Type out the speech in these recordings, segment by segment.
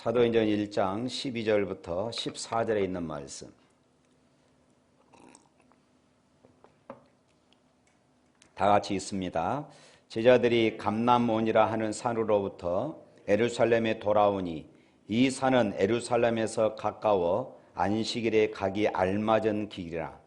사도행전 1장 12절부터 14절에 있는 말씀. 다 같이 읽습니다. 제자들이 감람온이라 하는 산으로부터 예루살렘에 돌아오니 이 산은 예루살렘에서 가까워 안식일에 가기 알맞은 길이라.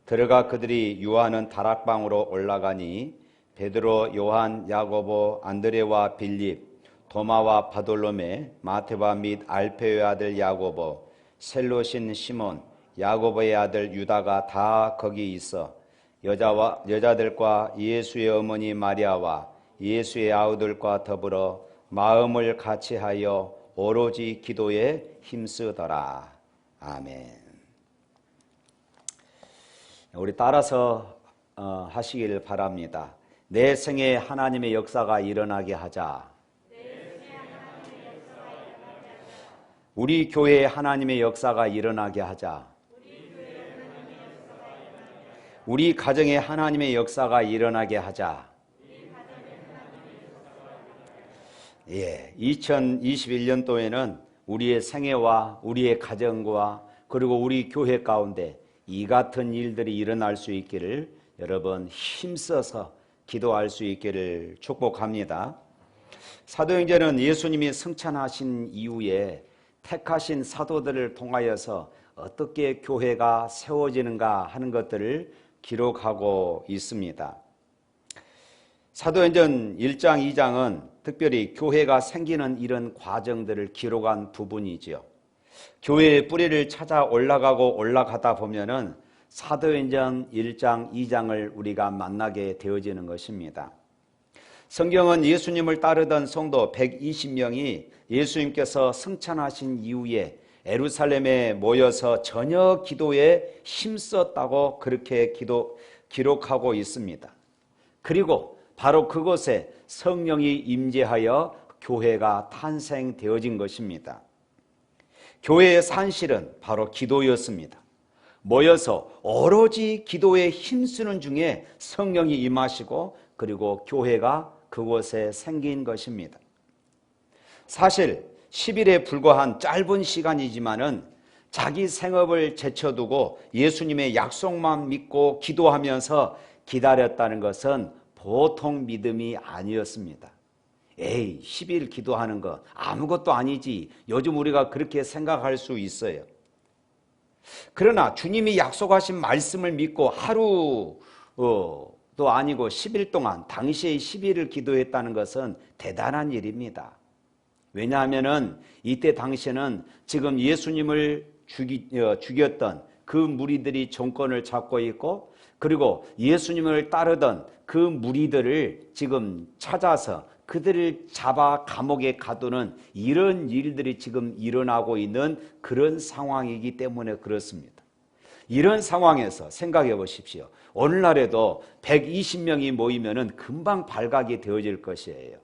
들어가 그들이 유하는 다락방으로 올라가니 베드로, 요한, 야고보, 안드레와 빌립, 도마와 바돌로메, 마테와 및 알페오의 아들 야고보, 셀롯인 시몬, 야고보의 아들 유다가 다 거기 있어 여자들과 예수의 어머니 마리아와 예수의 아우들과 더불어 마음을 같이하여 오로지 기도에 힘쓰더라. 아멘. 우리 따라서 하시길 바랍니다. 내 생에 하나님의 역사가 일어나게 하자. 우리 교회에 하나님의 역사가 일어나게 하자. 우리 가정에 하나님의 역사가 일어나게 하자. 2021년도에는 우리의 생애와 우리의 가정과 그리고 우리 교회 가운데 이 같은 일들이 일어날 수 있기를 여러분 힘써서 기도할 수 있기를 축복합니다. 사도행전은 예수님이 승천하신 이후에 택하신 사도들을 통하여서 어떻게 교회가 세워지는가 하는 것들을 기록하고 있습니다. 사도행전 1장, 2장은 특별히 교회가 생기는 이런 과정들을 기록한 부분이지요. 교회의 뿌리를 찾아 올라가다 보면은 사도행전 1장, 2장을 우리가 만나게 되어지는 것입니다. 성경은 예수님을 따르던 성도 120명이 예수님께서 승천하신 이후에 예루살렘에 모여서 저녁 기도에 힘썼다고 그렇게 기록하고 있습니다. 그리고 바로 그곳에 성령이 임재하여 교회가 탄생되어진 것입니다. 교회의 산실은 바로 기도였습니다. 모여서 오로지 기도에 힘쓰는 중에 성령이 임하시고 그리고 교회가 그곳에 생긴 것입니다. 사실 10일에 불과한 짧은 시간이지만은 자기 생업을 제쳐두고 예수님의 약속만 믿고 기도하면서 기다렸다는 것은 보통 믿음이 아니었습니다. 에이, 10일 기도하는 거 아무것도 아니지. 요즘 우리가 그렇게 생각할 수 있어요. 그러나 주님이 약속하신 말씀을 믿고 하루도 아니고 10일 동안 당시에 10일을 기도했다는 것은 대단한 일입니다. 왜냐하면은 이때 당시에는 지금 예수님을 죽였던 그 무리들이 정권을 잡고 있고 그리고 예수님을 따르던 그 무리들을 지금 찾아서 그들을 잡아 감옥에 가두는 이런 일들이 지금 일어나고 있는 그런 상황이기 때문에 그렇습니다. 이런 상황에서 생각해 보십시오. 오늘날에도 120명이 모이면은 금방 발각이 되어질 것이에요.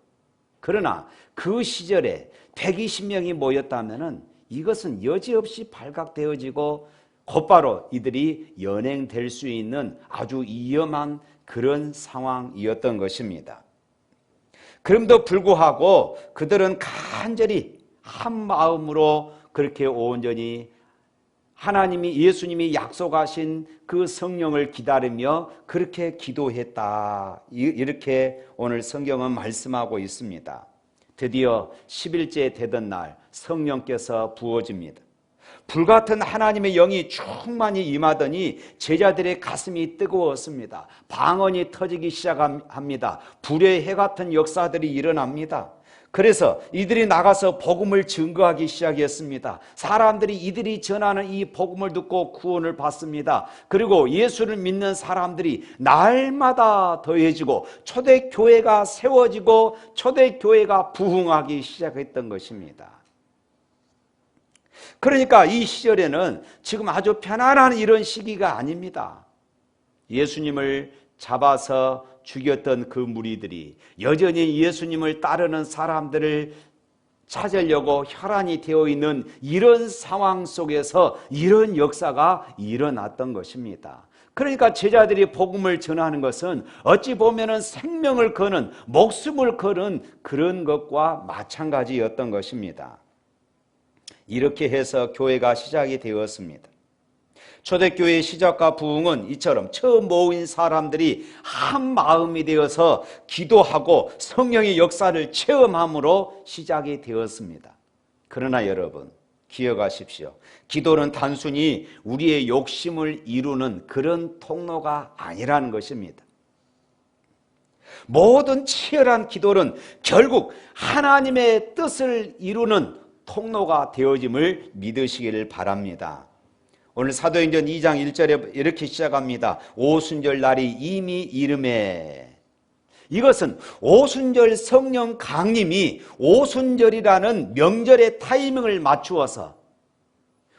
그러나 그 시절에 120명이 모였다면은 이것은 여지없이 발각되어지고 곧바로 이들이 연행될 수 있는 아주 위험한 그런 상황이었던 것입니다. 그럼에도 불구하고 그들은 간절히 한 마음으로 그렇게 온전히 예수님이 약속하신 그 성령을 기다리며 그렇게 기도했다. 이렇게 오늘 성경은 말씀하고 있습니다. 드디어 10일째 되던 날 성령께서 부어집니다. 불같은 하나님의 영이 충만히 임하더니 제자들의 가슴이 뜨거웠습니다. 방언이 터지기 시작합니다. 불의 해 같은 역사들이 일어납니다. 그래서 이들이 나가서 복음을 증거하기 시작했습니다. 사람들이 이들이 전하는 이 복음을 듣고 구원을 받습니다. 그리고 예수를 믿는 사람들이 날마다 더해지고 초대교회가 세워지고 초대교회가 부흥하기 시작했던 것입니다. 그러니까 이 시절에는 지금 아주 편안한 이런 시기가 아닙니다. 예수님을 잡아서 죽였던 그 무리들이 여전히 예수님을 따르는 사람들을 찾으려고 혈안이 되어 있는 이런 상황 속에서 이런 역사가 일어났던 것입니다. 그러니까 제자들이 복음을 전하는 것은 어찌 보면은 생명을 거는, 목숨을 거는 그런 것과 마찬가지였던 것입니다. 이렇게 해서 교회가 시작이 되었습니다. 초대교회의 시작과 부흥은 이처럼 처음 모인 사람들이 한 마음이 되어서 기도하고 성령의 역사를 체험함으로 시작이 되었습니다. 그러나 여러분, 기억하십시오. 기도는 단순히 우리의 욕심을 이루는 그런 통로가 아니라는 것입니다. 모든 치열한 기도는 결국 하나님의 뜻을 이루는 통로가 되어짐을 믿으시기를 바랍니다. 오늘 사도행전 2장 1절에 이렇게 시작합니다. 오순절 날이 이미 이름에. 이것은 오순절 성령 강림이 오순절이라는 명절의 타이밍을 맞추어서,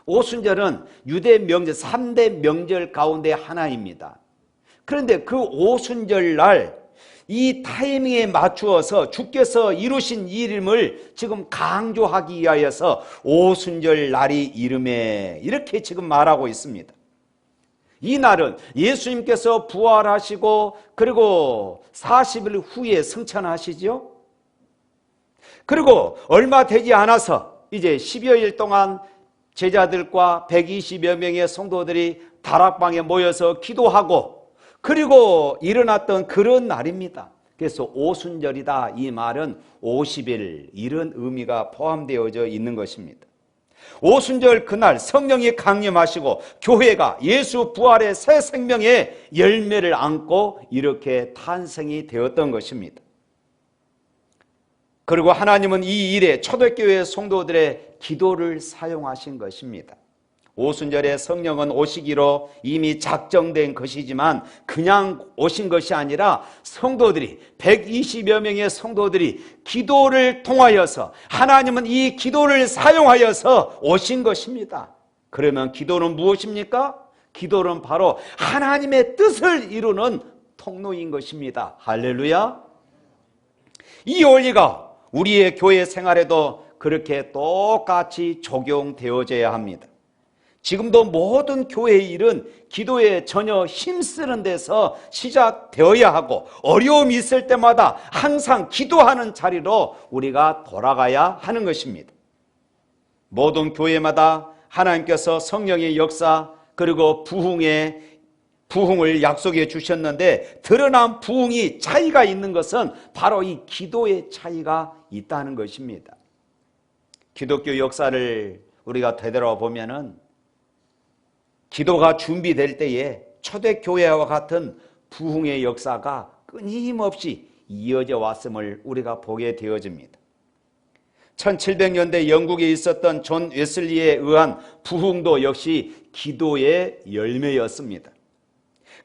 오순절은 유대 명절 3대 명절 가운데 하나입니다. 그런데 그 오순절 날 이 타이밍에 맞추어서 주께서 이루신 이름을 지금 강조하기 위하여서 오순절 날이 이름에 이렇게 지금 말하고 있습니다. 이 날은 예수님께서 부활하시고 그리고 40일 후에 승천하시죠. 그리고 얼마 되지 않아서 이제 10여일 동안 제자들과 120여 명의 성도들이 다락방에 모여서 기도하고 그리고 일어났던 그런 날입니다. 그래서 오순절이다, 이 말은 50일 이런 의미가 포함되어져 있는 것입니다. 오순절 그날 성령이 강림하시고 교회가 예수 부활의 새 생명의 열매를 안고 이렇게 탄생이 되었던 것입니다. 그리고 하나님은 이 일에 초대교회 성도들의 기도를 사용하신 것입니다. 오순절에 성령은 오시기로 이미 작정된 것이지만 그냥 오신 것이 아니라 성도들이 120여 명의 성도들이 기도를 통하여서 하나님은 이 기도를 사용하여서 오신 것입니다. 그러면 기도는 무엇입니까? 기도는 바로 하나님의 뜻을 이루는 통로인 것입니다. 할렐루야. 이 원리가 우리의 교회 생활에도 그렇게 똑같이 적용되어져야 합니다. 지금도 모든 교회의 일은 기도에 전혀 힘쓰는 데서 시작되어야 하고 어려움이 있을 때마다 항상 기도하는 자리로 우리가 돌아가야 하는 것입니다. 모든 교회마다 하나님께서 성령의 역사 그리고 부흥을 약속해 주셨는데 드러난 부흥이 차이가 있는 것은 바로 이 기도의 차이가 있다는 것입니다. 기독교 역사를 우리가 되돌아보면은 기도가 준비될 때에 초대교회와 같은 부흥의 역사가 끊임없이 이어져 왔음을 우리가 보게 되어집니다. 1700년대 영국에 있었던 존 웨슬리에 의한 부흥도 역시 기도의 열매였습니다.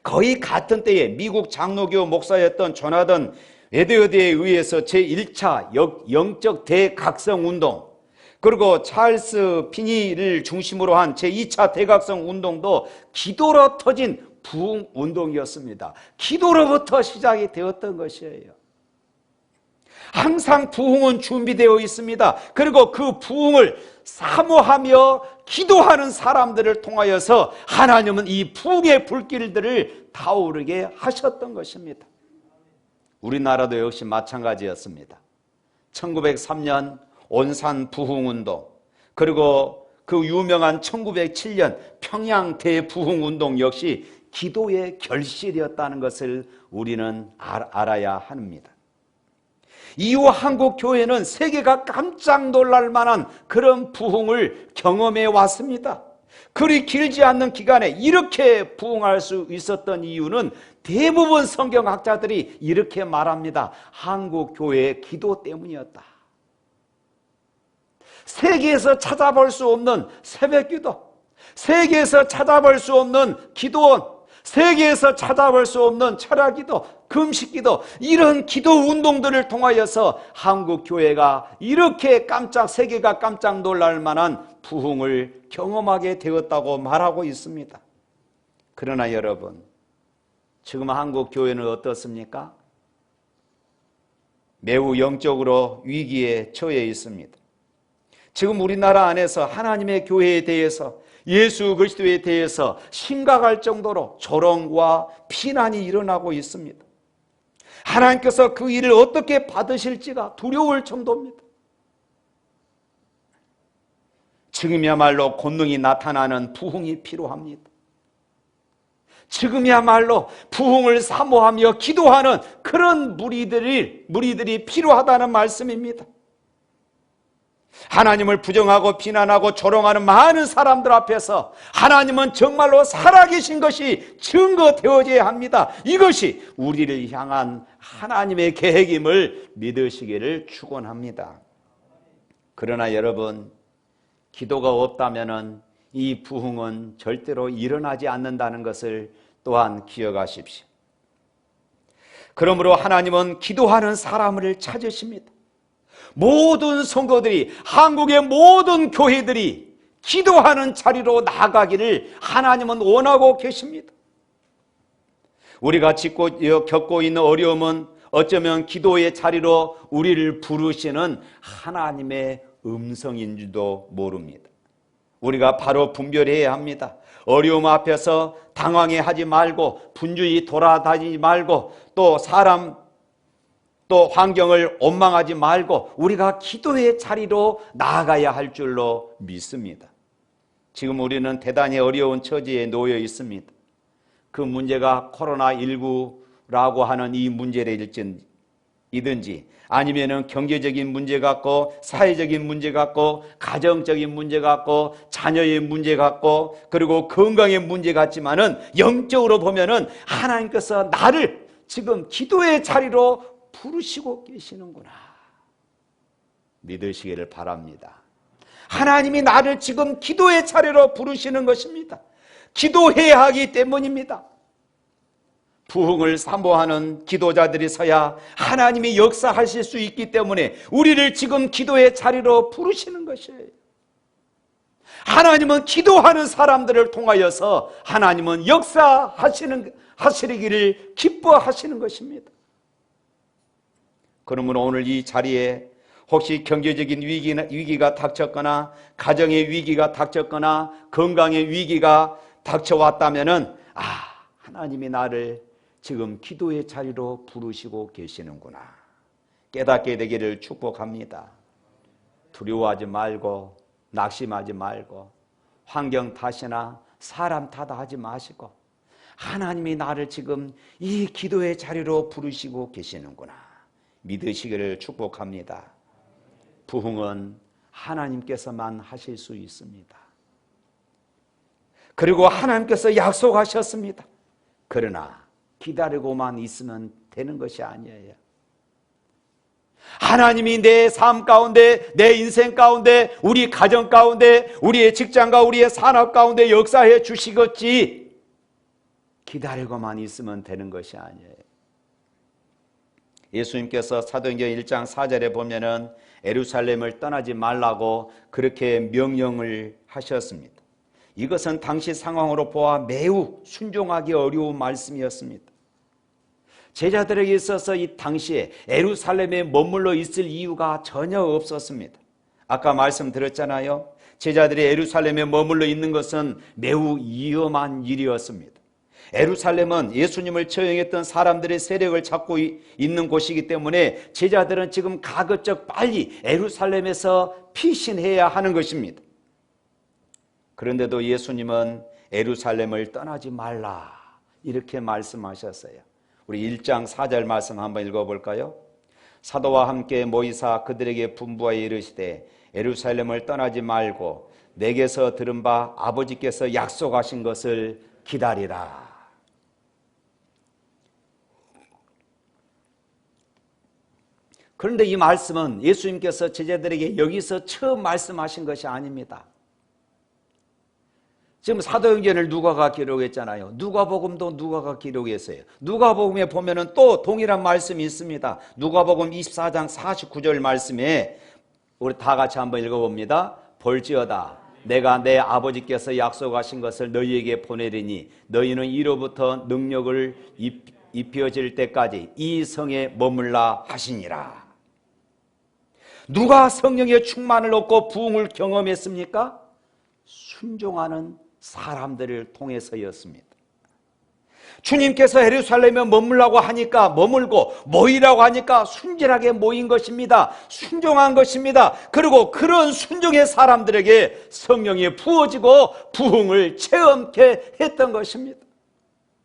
거의 같은 때에 미국 장로교 목사였던 조나단 에드워드에 의해서 제1차 영적 대각성운동, 그리고 찰스 피니를 중심으로 한 제2차 대각성 운동도 기도로 터진 부흥 운동이었습니다. 기도로부터 시작이 되었던 것이에요. 항상 부흥은 준비되어 있습니다. 그리고 그 부흥을 사모하며 기도하는 사람들을 통하여서 하나님은 이 부흥의 불길들을 타오르게 하셨던 것입니다. 우리나라도 역시 마찬가지였습니다. 1903년 온산 부흥운동, 그리고 그 유명한 1907년 평양 대부흥운동 역시 기도의 결실이었다는 것을 우리는 알아야 합니다. 이후 한국 교회는 세계가 깜짝 놀랄 만한 그런 부흥을 경험해 왔습니다. 그리 길지 않는 기간에 이렇게 부흥할 수 있었던 이유는 대부분 성경학자들이 이렇게 말합니다. 한국 교회의 기도 때문이었다. 세계에서 찾아볼 수 없는 새벽기도, 세계에서 찾아볼 수 없는 기도원, 세계에서 찾아볼 수 없는 철야기도, 금식기도, 이런 기도 운동들을 통하여서 한국 교회가 이렇게 세계가 깜짝 놀랄 만한 부흥을 경험하게 되었다고 말하고 있습니다. 그러나 여러분, 지금 한국 교회는 어떻습니까? 매우 영적으로 위기에 처해 있습니다. 지금 우리나라 안에서 하나님의 교회에 대해서, 예수 그리스도에 대해서 심각할 정도로 조롱과 비난이 일어나고 있습니다. 하나님께서 그 일을 어떻게 받으실지가 두려울 정도입니다. 지금이야말로 권능이 나타나는 부흥이 필요합니다. 지금이야말로 부흥을 사모하며 기도하는 그런 무리들이 필요하다는 말씀입니다. 하나님을 부정하고 비난하고 조롱하는 많은 사람들 앞에서 하나님은 정말로 살아계신 것이 증거되어져야 합니다. 이것이 우리를 향한 하나님의 계획임을 믿으시기를 축원합니다. 그러나 여러분, 기도가 없다면 이 부흥은 절대로 일어나지 않는다는 것을 또한 기억하십시오. 그러므로 하나님은 기도하는 사람을 찾으십니다. 모든 성도들이, 한국의 모든 교회들이 기도하는 자리로 나아가기를 하나님은 원하고 계십니다. 우리가 겪고 있는 어려움은 어쩌면 기도의 자리로 우리를 부르시는 하나님의 음성인지도 모릅니다. 우리가 바로 분별해야 합니다. 어려움 앞에서 당황해하지 말고 분주히 돌아다니지 말고 또 환경을 원망하지 말고 우리가 기도의 자리로 나아가야 할 줄로 믿습니다. 지금 우리는 대단히 어려운 처지에 놓여 있습니다. 그 문제가 코로나19라고 하는 이 문제이든지 아니면은 경제적인 문제 같고 사회적인 문제 같고 가정적인 문제 같고 자녀의 문제 같고 그리고 건강의 문제 같지만은 영적으로 보면은 하나님께서 나를 지금 기도의 자리로 부르시고 계시는구나 믿으시기를 바랍니다. 하나님이 나를 지금 기도의 자리로 부르시는 것입니다. 기도해야 하기 때문입니다. 부흥을 사모하는 기도자들이 서야 하나님이 역사하실 수 있기 때문에 우리를 지금 기도의 자리로 부르시는 것이에요. 하나님은 기도하는 사람들을 통하여서 하나님은 역사하시기를 기뻐하시는 것입니다. 그러므로 오늘 이 자리에 혹시 경제적인 위기가 닥쳤거나 가정의 위기가 닥쳤거나 건강의 위기가 닥쳐왔다면은 하나님이 나를 지금 기도의 자리로 부르시고 계시는구나 깨닫게 되기를 축복합니다. 두려워하지 말고 낙심하지 말고 환경 탓이나 사람 탓하지 마시고 하나님이 나를 지금 이 기도의 자리로 부르시고 계시는구나 믿으시기를 축복합니다. 부흥은 하나님께서만 하실 수 있습니다. 그리고 하나님께서 약속하셨습니다. 그러나 기다리고만 있으면 되는 것이 아니에요. 하나님이 내 삶 가운데, 내 인생 가운데, 우리 가정 가운데, 우리의 직장과 우리의 산업 가운데 역사해 주시겠지 기다리고만 있으면 되는 것이 아니에요. 예수님께서 사도행전 1장 4절에 보면은 예루살렘을 떠나지 말라고 그렇게 명령을 하셨습니다. 이것은 당시 상황으로 보아 매우 순종하기 어려운 말씀이었습니다. 제자들에게 있어서 이 당시에 예루살렘에 머물러 있을 이유가 전혀 없었습니다. 아까 말씀드렸잖아요. 제자들이 예루살렘에 머물러 있는 것은 매우 위험한 일이었습니다. 예루살렘은 예수님을 처형했던 사람들의 세력을 잡고 있는 곳이기 때문에 제자들은 지금 가급적 빨리 예루살렘에서 피신해야 하는 것입니다. 그런데도 예수님은 예루살렘을 떠나지 말라 이렇게 말씀하셨어요. 우리 1장 4절 말씀 한번 읽어볼까요? 사도와 함께 모이사 그들에게 분부하여 이르시되 예루살렘을 떠나지 말고 내게서 들은 바 아버지께서 약속하신 것을 기다리라. 그런데 이 말씀은 예수님께서 제자들에게 여기서 처음 말씀하신 것이 아닙니다. 지금 사도행전을 누가가 기록했잖아요. 누가복음도 누가가 기록했어요. 누가복음에 보면은 또 동일한 말씀이 있습니다. 누가복음 24장 49절 말씀에 우리 다 같이 한번 읽어봅니다. 볼지어다 내가 내 아버지께서 약속하신 것을 너희에게 보내리니 너희는 이로부터 능력을 입혀질 때까지 이 성에 머물라 하시니라. 누가 성령의 충만을 얻고 부흥을 경험했습니까? 순종하는 사람들을 통해서였습니다. 주님께서 예루살렘에 머물라고 하니까 머물고 모이라고 하니까 순진하게 모인 것입니다. 순종한 것입니다. 그리고 그런 순종의 사람들에게 성령이 부어지고 부흥을 체험케 했던 것입니다.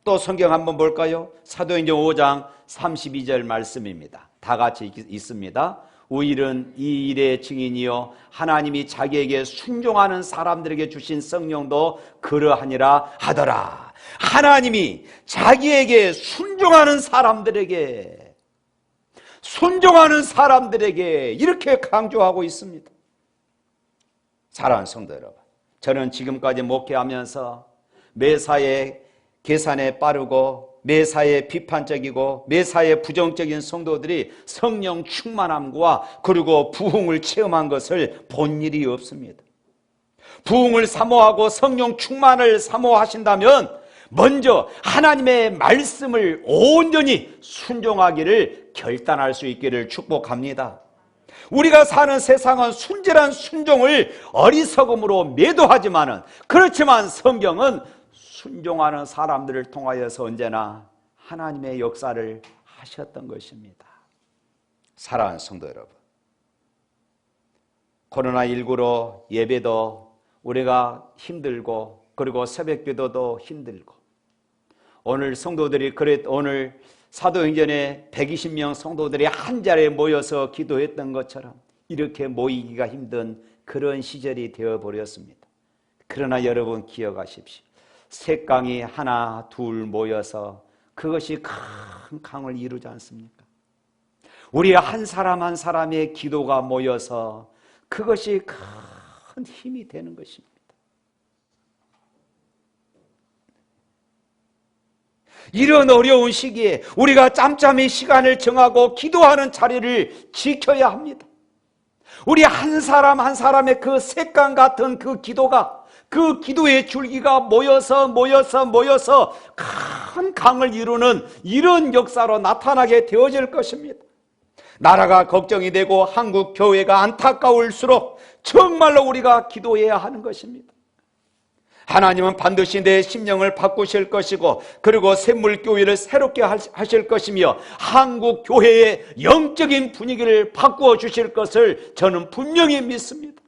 또 성경 한번 볼까요? 사도행전 5장 32절 말씀입니다. 다 같이 있습니다. 우리는 이 일의 증인이요 하나님이 자기에게 순종하는 사람들에게 주신 성령도 그러하니라 하더라. 하나님이 자기에게 순종하는 사람들에게 이렇게 강조하고 있습니다. 사랑하는 성도 여러분, 저는 지금까지 목회하면서 매사에 계산에 빠르고 매사에 비판적이고 매사에 부정적인 성도들이 성령 충만함과 그리고 부흥을 체험한 것을 본 일이 없습니다. 부흥을 사모하고 성령 충만을 사모하신다면 먼저 하나님의 말씀을 온전히 순종하기를 결단할 수 있기를 축복합니다. 우리가 사는 세상은 순진한 순종을 어리석음으로 매도하지만은, 그렇지만 성경은 순종하는 사람들을 통하여서 언제나 하나님의 역사를 하셨던 것입니다. 사랑하는 성도 여러분, 코로나19로 예배도 우리가 힘들고 그리고 새벽기도도 힘들고, 오늘 성도들이 오늘 사도행전에 120명 성도들이 한 자리에 모여서 기도했던 것처럼 이렇게 모이기가 힘든 그런 시절이 되어버렸습니다. 그러나 여러분 기억하십시오. 새 강이 하나 둘 모여서 그것이 큰 강을 이루지 않습니까? 우리 한 사람 한 사람의 기도가 모여서 그것이 큰 힘이 되는 것입니다. 이런 어려운 시기에 우리가 짬짬이 시간을 정하고 기도하는 자리를 지켜야 합니다. 우리 한 사람 한 사람의 그 샛강 같은 그 기도가, 그 기도의 줄기가 모여서 큰 강을 이루는 이런 역사로 나타나게 되어질 것입니다. 나라가 걱정이 되고 한국 교회가 안타까울수록 정말로 우리가 기도해야 하는 것입니다. 하나님은 반드시 내 심령을 바꾸실 것이고 그리고 샘물교회를 새롭게 하실 것이며 한국 교회의 영적인 분위기를 바꾸어 주실 것을 저는 분명히 믿습니다.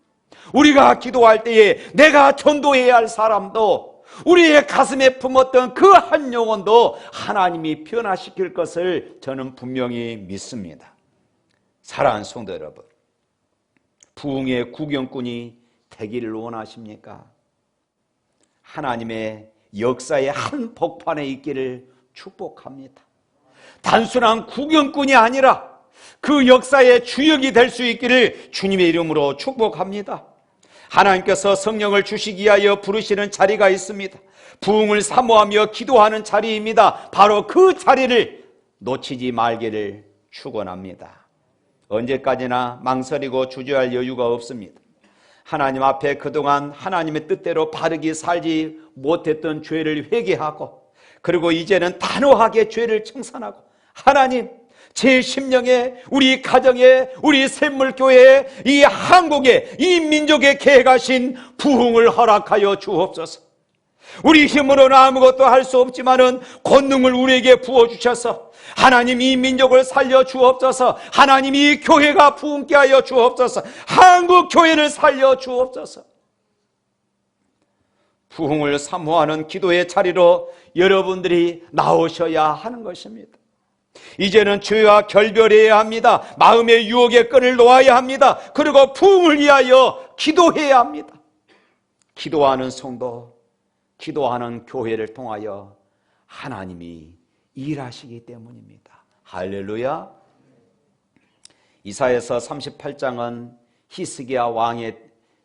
우리가 기도할 때에 내가 전도해야 할 사람도, 우리의 가슴에 품었던 그 한 영혼도 하나님이 변화시킬 것을 저는 분명히 믿습니다. 사랑하는 성도 여러분, 부흥의 구경꾼이 되기를 원하십니까? 하나님의 역사의 한 복판에 있기를 축복합니다. 단순한 구경꾼이 아니라 그 역사의 주역이 될 수 있기를 주님의 이름으로 축복합니다. 하나님께서 성령을 주시기 위하여 부르시는 자리가 있습니다. 부흥을 사모하며 기도하는 자리입니다. 바로 그 자리를 놓치지 말기를 축원합니다. 언제까지나 망설이고 주저할 여유가 없습니다. 하나님 앞에 그동안 하나님의 뜻대로 바르게 살지 못했던 죄를 회개하고, 그리고 이제는 단호하게 죄를 청산하고, 하나님, 제 심령에, 우리 가정에, 우리 샘물교회에, 이 한국에, 이 민족에 계획하신 부흥을 허락하여 주옵소서. 우리 힘으로는 아무것도 할 수 없지만은 권능을 우리에게 부어주셔서 하나님 이 민족을 살려 주옵소서. 하나님 이 교회가 부흥케 하여 주옵소서. 한국 교회를 살려 주옵소서. 부흥을 사모하는 기도의 자리로 여러분들이 나오셔야 하는 것입니다. 이제는 죄와 결별해야 합니다. 마음의 유혹의 끈을 놓아야 합니다. 그리고 부흥을 위하여 기도해야 합니다. 기도하는 성도, 기도하는 교회를 통하여 하나님이 일하시기 때문입니다. 할렐루야. 이사야서 38장은 히스기야 왕에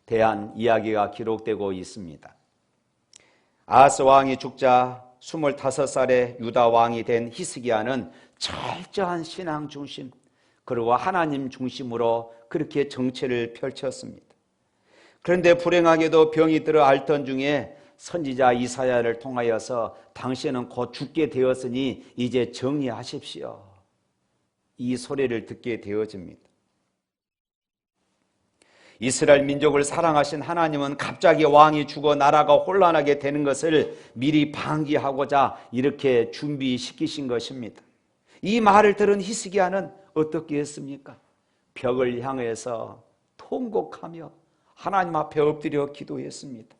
대한 이야기가 기록되고 있습니다. 아하스 왕이 죽자 25살에 유다 왕이 된 히스기야는 철저한 신앙 중심, 그리고 하나님 중심으로 그렇게 정체를 펼쳤습니다. 그런데 불행하게도 병이 들어 앓던 중에 선지자 이사야를 통하여서 당신은 곧 죽게 되었으니 이제 정리하십시오, 이 소리를 듣게 되어집니다. 이스라엘 민족을 사랑하신 하나님은 갑자기 왕이 죽어 나라가 혼란하게 되는 것을 미리 방기하고자 이렇게 준비시키신 것입니다. 이 말을 들은 히스기야는 어떻게 했습니까? 벽을 향해서 통곡하며 하나님 앞에 엎드려 기도했습니다.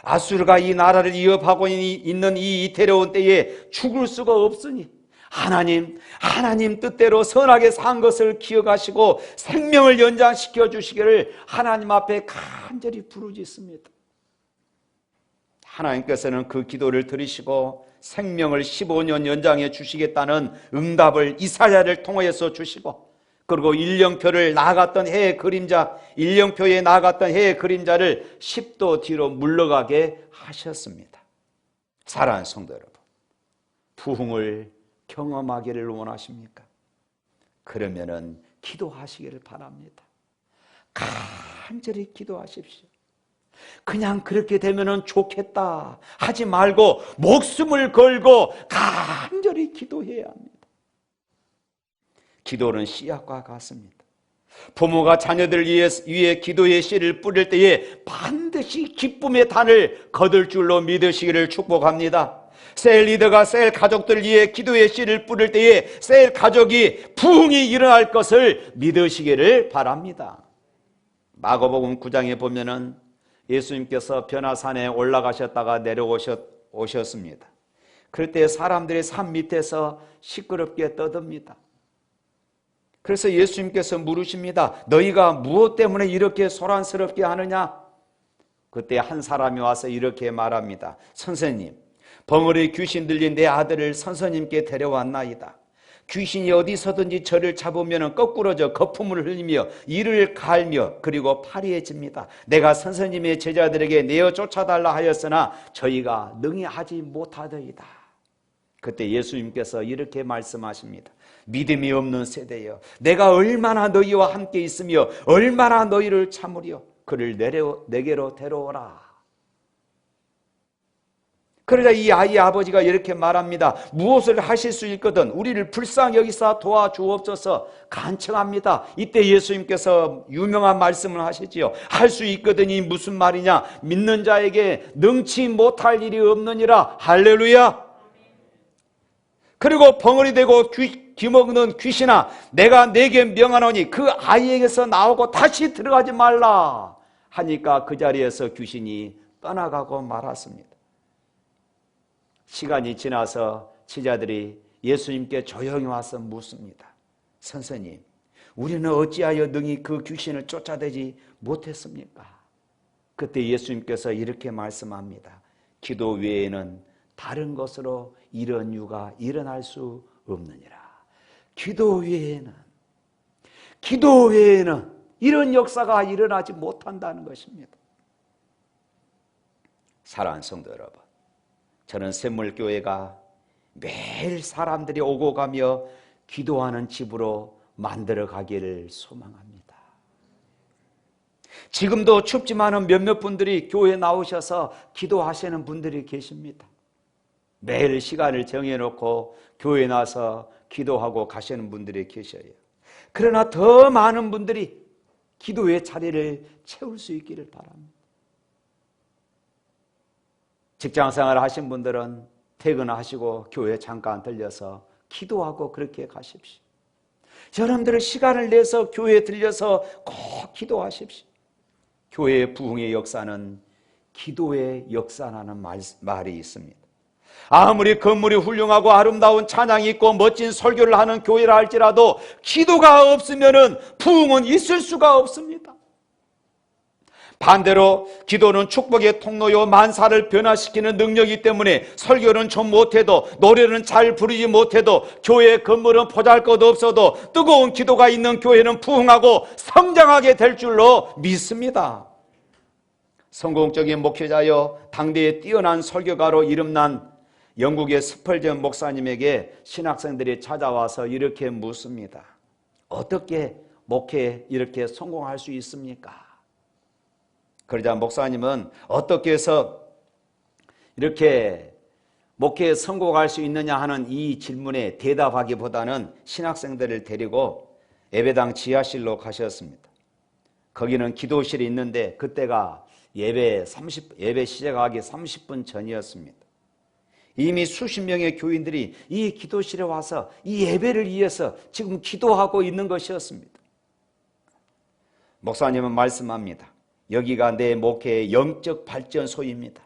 아수르가 이 나라를 위협하고 있는 이 이태로운 때에 죽을 수가 없으니 하나님 뜻대로 선하게 산 것을 기억하시고 생명을 연장시켜 주시기를 하나님 앞에 간절히 부르짖습니다. 하나님께서는 그 기도를 들으시고 생명을 15년 연장해 주시겠다는 응답을 이사야를 통해서 주시고, 그리고 일령표에 나아갔던 해의 그림자를 10도 뒤로 물러가게 하셨습니다. 사랑하는 성도 여러분, 부흥을 경험하기를 원하십니까? 그러면은 기도하시기를 바랍니다. 간절히 기도하십시오. 그냥 그렇게 되면은 좋겠다 하지 말고 목숨을 걸고 간절히 기도해야 합니다. 기도는 씨앗과 같습니다. 부모가 자녀들 위해 기도의 씨를 뿌릴 때에 반드시 기쁨의 단을 거둘 줄로 믿으시기를 축복합니다. 셀 리더가 셀 가족들 위해 기도의 씨를 뿌릴 때에 셀 가족이 부흥이 일어날 것을 믿으시기를 바랍니다. 마가복음 9장에 보면은 예수님께서 변화산에 올라가셨다가 내려오셨습니다. 그럴 때 사람들이 산 밑에서 시끄럽게 떠듭니다. 그래서 예수님께서 물으십니다. 너희가 무엇 때문에 이렇게 소란스럽게 하느냐? 그때 한 사람이 와서 이렇게 말합니다. 선생님, 벙어리 귀신 들린 내 아들을 선생님께 데려왔나이다. 귀신이 어디서든지 저를 잡으면 거꾸러져 거품을 흘리며 이를 갈며 그리고 파리해집니다. 내가 선생님의 제자들에게 내어 쫓아달라 하였으나 저희가 능히 하지 못하더이다. 그때 예수님께서 이렇게 말씀하십니다. 믿음이 없는 세대여, 내가 얼마나 너희와 함께 있으며 얼마나 너희를 참으려. 그를 내게로 데려오라. 그러자 이 아이의 아버지가 이렇게 말합니다. 무엇을 하실 수 있거든 우리를 불쌍히 여기사 도와주옵소서. 간청합니다. 이때 예수님께서 유명한 말씀을 하시지요. 할 수 있거든이 무슨 말이냐? 믿는 자에게 능치 못할 일이 없느니라. 할렐루야. 그리고 벙어리 되고 기먹는 귀신아, 내가 네게 명하노니 그 아이에게서 나오고 다시 들어가지 말라 하니까 그 자리에서 귀신이 떠나가고 말았습니다. 시간이 지나서 제자들이 예수님께 조용히 와서 묻습니다. 선생님, 우리는 어찌하여 능히 그 귀신을 쫓아내지 못했습니까? 그때 예수님께서 이렇게 말씀합니다. 기도 외에는 다른 것으로 이런 유가 일어날 수 없느니라. 기도 외에는 이런 역사가 일어나지 못한다는 것입니다. 사랑하는 성도 여러분, 저는 샘물교회가 매일 사람들이 오고 가며 기도하는 집으로 만들어 가기를 소망합니다. 지금도 춥지만은 몇몇 분들이 교회에 나오셔서 기도하시는 분들이 계십니다. 매일 시간을 정해놓고 교회에 나와서 기도하고 가시는 분들이 계셔요. 그러나 더 많은 분들이 기도의 자리를 채울 수 있기를 바랍니다. 직장생활 하신 분들은 퇴근하시고 교회에 잠깐 들려서 기도하고 그렇게 가십시오. 여러분들은 시간을 내서 교회에 들려서 꼭 기도하십시오. 교회의 부흥의 역사는 기도의 역사라는 말이 있습니다. 아무리 건물이 훌륭하고 아름다운 찬양이 있고 멋진 설교를 하는 교회라 할지라도 기도가 없으면 부흥은 있을 수가 없습니다. 반대로 기도는 축복의 통로요 만사를 변화시키는 능력이기 때문에 설교는 좀 못해도, 노래는 잘 부르지 못해도, 교회 건물은 보잘것 없어도 뜨거운 기도가 있는 교회는 부흥하고 성장하게 될 줄로 믿습니다. 성공적인 목회자여 당대에 뛰어난 설교가로 이름난 영국의 스펄전 목사님에게 신학생들이 찾아와서 이렇게 묻습니다. 어떻게 목회에 이렇게 성공할 수 있습니까? 그러자 목사님은 어떻게 해서 이렇게 목회에 성공할 수 있느냐 하는 이 질문에 대답하기보다는 신학생들을 데리고 예배당 지하실로 가셨습니다. 거기는 기도실이 있는데 그때가 예배 시작하기 30분 전이었습니다. 이미 수십 명의 교인들이 이 기도실에 와서 이 예배를 위해서 지금 기도하고 있는 것이었습니다. 목사님은 말씀합니다. 여기가 내 목회의 영적 발전소입니다.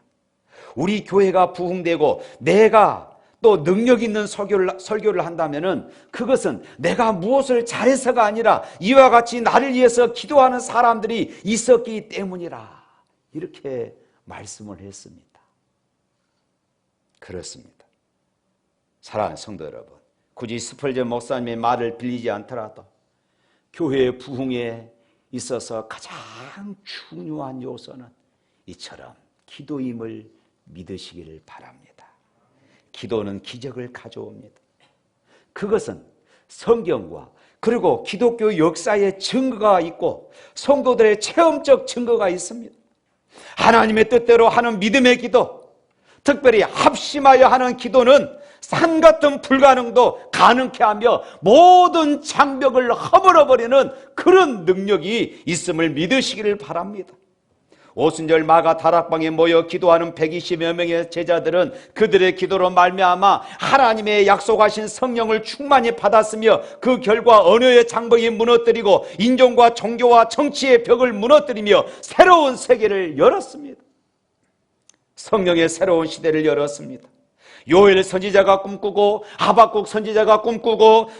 우리 교회가 부흥되고 내가 또 능력 있는 설교를 한다면은 그것은 내가 무엇을 잘해서가 아니라 이와 같이 나를 위해서 기도하는 사람들이 있었기 때문이라. 이렇게 말씀을 했습니다. 그렇습니다. 사랑하는 성도 여러분, 굳이 스펄전 목사님의 말을 빌리지 않더라도 교회의 부흥에 있어서 가장 중요한 요소는 이처럼 기도임을 믿으시기를 바랍니다. 기도는 기적을 가져옵니다. 그것은 성경과 그리고 기독교 역사의 증거가 있고 성도들의 체험적 증거가 있습니다. 하나님의 뜻대로 하는 믿음의 기도, 특별히 합심하여 하는 기도는 산 같은 불가능도 가능케 하며 모든 장벽을 허물어버리는 그런 능력이 있음을 믿으시기를 바랍니다. 오순절 마가 다락방에 모여 기도하는 120여 명의 제자들은 그들의 기도로 말미암아 하나님의 약속하신 성령을 충만히 받았으며 그 결과 언어의 장벽이 무너뜨리고 인종과 종교와 정치의 벽을 무너뜨리며 새로운 세계를 열었습니다. 성령의 새로운 시대를 열었습니다. 요엘 선지자가 꿈꾸고 하박국 선지자가 꿈꾸고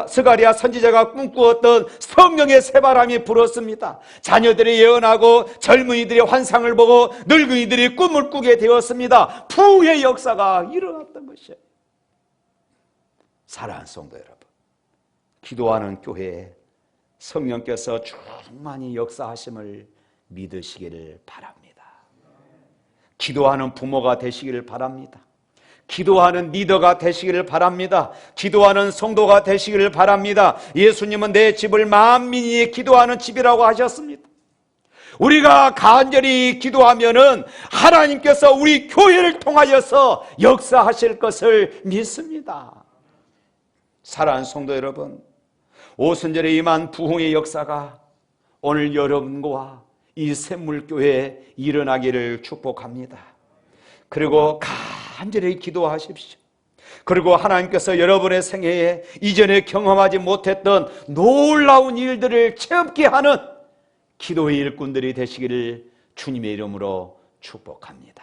스가랴 선지자가 꿈꾸었던 성령의 새바람이 불었습니다. 자녀들이 예언하고 젊은이들이 환상을 보고 늙은이들이 꿈을 꾸게 되었습니다. 부흥의 역사가 일어났던 것이에요. 사랑하는 성도 여러분, 기도하는 교회에 성령께서 충만히 역사하심을 믿으시기를 바랍니다. 기도하는 부모가 되시기를 바랍니다. 기도하는 리더가 되시기를 바랍니다. 기도하는 성도가 되시기를 바랍니다. 예수님은 내 집을 만민이 기도하는 집이라고 하셨습니다. 우리가 간절히 기도하면은 하나님께서 우리 교회를 통하여서 역사하실 것을 믿습니다. 사랑하는 성도 여러분, 오순절에 임한 부흥의 역사가 오늘 여러분과 이 샘물교회에 일어나기를 축복합니다. 그리고 간절히 기도하십시오. 그리고 하나님께서 여러분의 생애에 이전에 경험하지 못했던 놀라운 일들을 체험케 하는 기도의 일꾼들이 되시기를 주님의 이름으로 축복합니다.